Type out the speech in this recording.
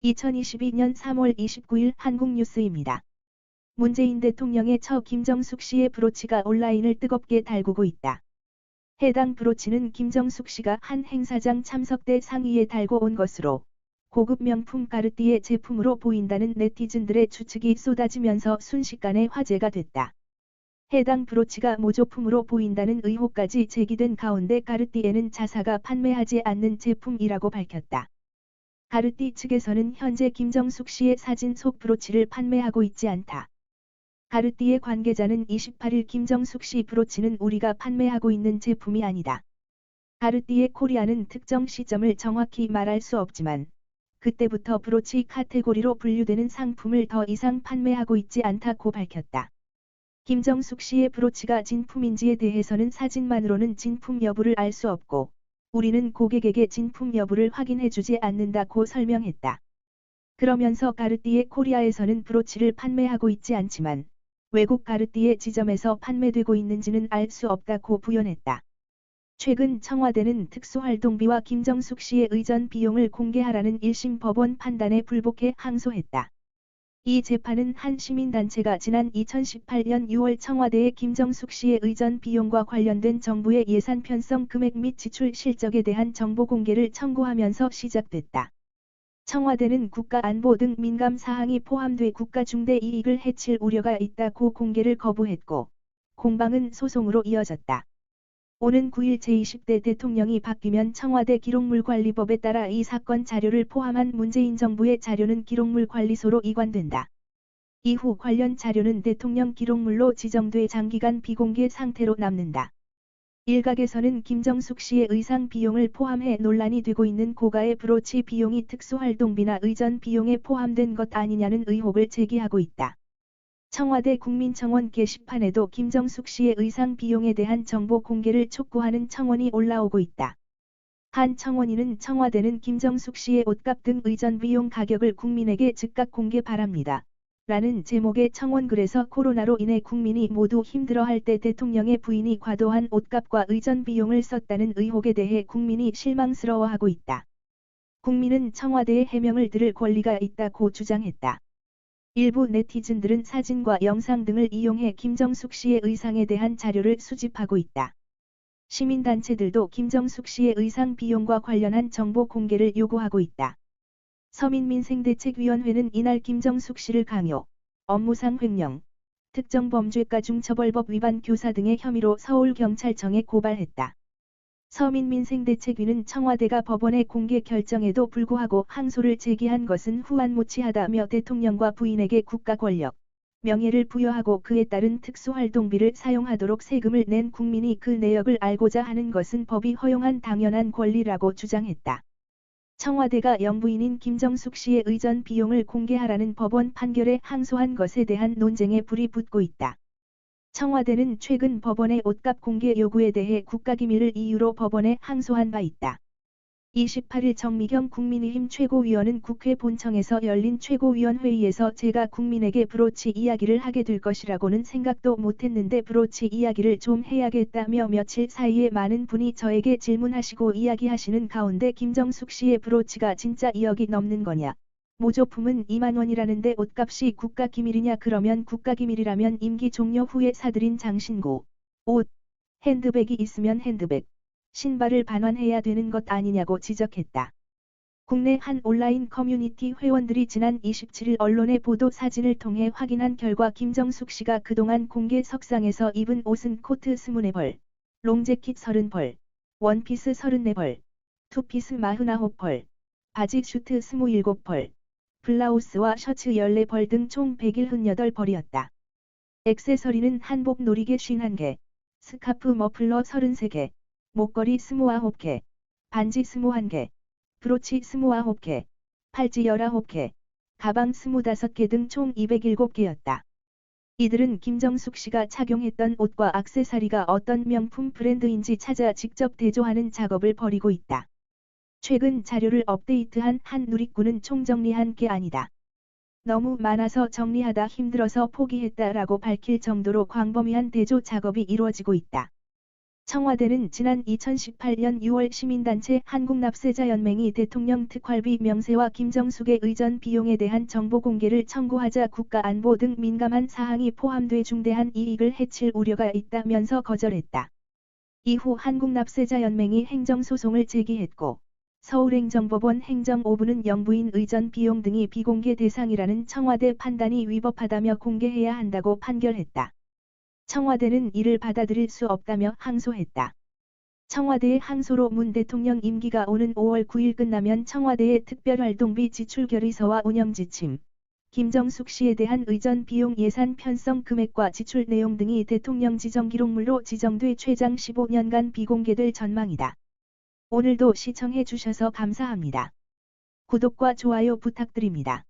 2022년 3월 29일 한국뉴스입니다. 문재인 대통령의 처 김정숙 씨의 브로치가 온라인을 뜨겁게 달구고 있다. 해당 브로치는 김정숙 씨가 한 행사장 참석 때 상의에 달고 온 것으로 고급 명품 가르띠에 제품으로 보인다는 네티즌들의 추측이 쏟아지면서 순식간에 화제가 됐다. 해당 브로치가 모조품으로 보인다는 의혹까지 제기된 가운데 가르띠에는 자사가 판매하지 않는 제품이라고 밝혔다. 가르띠 측에서는 현재 김정숙 씨의 사진 속 브로치를 판매하고 있지 않다. 가르띠의 관계자는 28일 김정숙 씨 브로치는 우리가 판매하고 있는 제품이 아니다. 가르띠의 코리아는 특정 시점을 정확히 말할 수 없지만 그때부터 브로치 카테고리로 분류되는 상품을 더 이상 판매하고 있지 않다고 밝혔다. 김정숙 씨의 브로치가 진품인지에 대해서는 사진만으로는 진품 여부를 알 수 없고 우리는 고객에게 진품 여부를 확인해주지 않는다고 설명했다. 그러면서 가르띠에 코리아에서는 브로치를 판매하고 있지 않지만 외국 가르띠에 지점에서 판매되고 있는지는 알 수 없다고 부연했다. 최근 청와대는 특수활동비와 김정숙 씨의 의전 비용을 공개하라는 1심 법원 판단에 불복해 항소했다. 이 재판은 한 시민단체가 지난 2018년 6월 청와대의 김정숙 씨의 의전 비용과 관련된 정부의 예산 편성 금액 및 지출 실적에 대한 정보 공개를 청구하면서 시작됐다. 청와대는 국가안보 등 민감 사항이 포함돼 국가 중대 이익을 해칠 우려가 있다고 공개를 거부했고, 공방은 소송으로 이어졌다. 오는 9일 제20대 대통령이 바뀌면 청와대 기록물관리법에 따라 이 사건 자료를 포함한 문재인 정부의 자료는 기록물관리소로 이관된다. 이후 관련 자료는 대통령 기록물로 지정돼 장기간 비공개 상태로 남는다. 일각에서는 김정숙 씨의 의상 비용을 포함해 논란이 되고 있는 고가의 브로치 비용이 특수활동비나 의전 비용에 포함된 것 아니냐는 의혹을 제기하고 있다. 청와대 국민청원 게시판에도 김정숙 씨의 의상 비용에 대한 정보 공개를 촉구하는 청원이 올라오고 있다. 한 청원인은 청와대는 김정숙 씨의 옷값 등 의전 비용 가격을 국민에게 즉각 공개 바랍니다. 라는 제목의 청원글에서 코로나로 인해 국민이 모두 힘들어할 때 대통령의 부인이 과도한 옷값과 의전 비용을 썼다는 의혹에 대해 국민이 실망스러워하고 있다. 국민은 청와대의 해명을 들을 권리가 있다고 주장했다. 일부 네티즌들은 사진과 영상 등을 이용해 김정숙 씨의 의상에 대한 자료를 수집하고 있다. 시민단체들도 김정숙 씨의 의상 비용과 관련한 정보 공개를 요구하고 있다. 서민민생대책위원회는 이날 김정숙 씨를 강요, 업무상 횡령, 특정범죄가중처벌법 위반 교사 등의 혐의로 서울경찰청에 고발했다. 서민민생대책위는 청와대가 법원의 공개 결정에도 불구하고 항소를 제기한 것은 후안무치하다며 대통령과 부인에게 국가 권력, 명예를 부여하고 그에 따른 특수활동비를 사용하도록 세금을 낸 국민이 그 내역을 알고자 하는 것은 법이 허용한 당연한 권리라고 주장했다. 청와대가 영부인인 김정숙 씨의 의전 비용을 공개하라는 법원 판결에 항소한 것에 대한 논쟁에 불이 붙고 있다. 청와대는 최근 법원의 옷값 공개 요구에 대해 국가기밀을 이유로 법원에 항소한 바 있다. 28일 정미경 국민의힘 최고위원은 국회 본청에서 열린 최고위원회의에서 제가 국민에게 브로치 이야기를 하게 될 것이라고는 생각도 못했는데 브로치 이야기를 좀 해야겠다며 며칠 사이에 많은 분이 저에게 질문하시고 이야기하시는 가운데 김정숙 씨의 브로치가 진짜 2억이 넘는 거냐? 모조품은 2만 원이라는데 옷값이 국가기밀이냐? 그러면 국가기밀이라면 임기 종료 후에 사들인 장신구, 옷, 핸드백이 있으면 핸드백, 신발을 반환해야 되는 것 아니냐고 지적했다. 국내 한 온라인 커뮤니티 회원들이 지난 27일 언론의 보도 사진을 통해 확인한 결과 김정숙 씨가 그동안 공개석상에서 입은 옷은 코트 24벌, 롱재킷 30벌, 원피스 34벌, 투피스 49벌, 바지 슈트 27벌, 블라우스와 셔츠 14벌 등 총 178벌이었다. 액세서리는 한복 놀이개 51개, 스카프 머플러 33개, 목걸이 29개, 반지 21개, 브로치 29개, 팔찌 19개, 가방 25개 등 총 207개였다. 이들은 김정숙 씨가 착용했던 옷과 액세서리가 어떤 명품 브랜드인지 찾아 직접 대조하는 작업을 벌이고 있다. 최근 자료를 업데이트한 한 누리꾼은 총정리한 게 아니다. 너무 많아서 정리하다 힘들어서 포기했다라고 밝힐 정도로 광범위한 대조 작업이 이루어지고 있다. 청와대는 지난 2018년 6월 시민단체 한국납세자연맹이 대통령 특활비 명세와 김정숙의 의전 비용에 대한 정보 공개를 청구하자 국가안보 등 민감한 사항이 포함돼 중대한 이익을 해칠 우려가 있다면서 거절했다. 이후 한국납세자연맹이 행정소송을 제기했고 서울행정법원 행정 5부는 영부인 의전 비용 등이 비공개 대상이라는 청와대 판단이 위법하다며 공개해야 한다고 판결했다. 청와대는 이를 받아들일 수 없다며 항소했다. 청와대의 항소로 문 대통령 임기가 오는 5월 9일 끝나면 청와대의 특별활동비 지출 결의서와 운영지침, 김정숙 씨에 대한 의전 비용 예산 편성 금액과 지출 내용 등이 대통령 지정기록물로 지정돼 최장 15년간 비공개될 전망이다. 오늘도 시청해 주셔서 감사합니다. 구독과 좋아요 부탁드립니다.